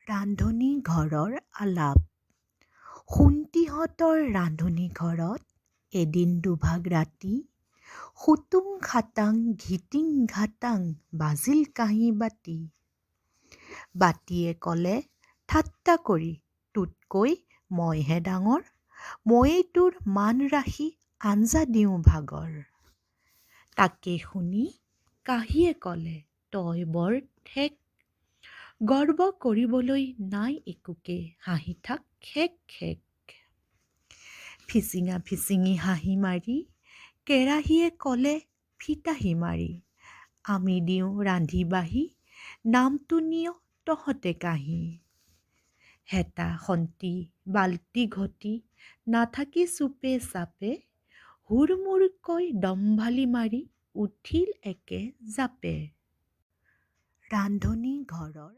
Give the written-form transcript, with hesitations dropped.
ৰান্ধনী ঘৰৰ আলাপ। সোণটিহঁতৰ ৰান্ধনী ঘৰত এদিন দুভাগ ৰাতি খুটুং খাটাং ঘিটিং ঘাটাং বাজিল কাঁহী বাতি। বাতিয়ে ক'লে ঠাট্টা কৰি, তোতকৈ মইহে ডাঙৰ, ময়েই তোৰ মান ৰাখি আঞ্জা দিওঁ ভাগৰ। তাকে শুনি কাঁহীয়ে ক'লে তই বৰ ঠেক, গৰ্ব কৰিবলৈ নাই একোকে, হাঁহি থাক খেক খেক। ফিচিঙা ফিচিঙি হাঁহি মাৰি কেৰাহীয়ে ক'লে ফিতাহি মাৰি, আমি দিওঁ ৰান্ধি বাঢ়ি, নামটো নিয় তহঁতে কাঢ়ি। হেতা খন্তি বাল্টি ঘটি নাথাকি চুপে চাপে, হুৰমুৰকৈ দম্ভালি মাৰি উঠিল একে জাপে। ৰান্ধনী ঘৰৰ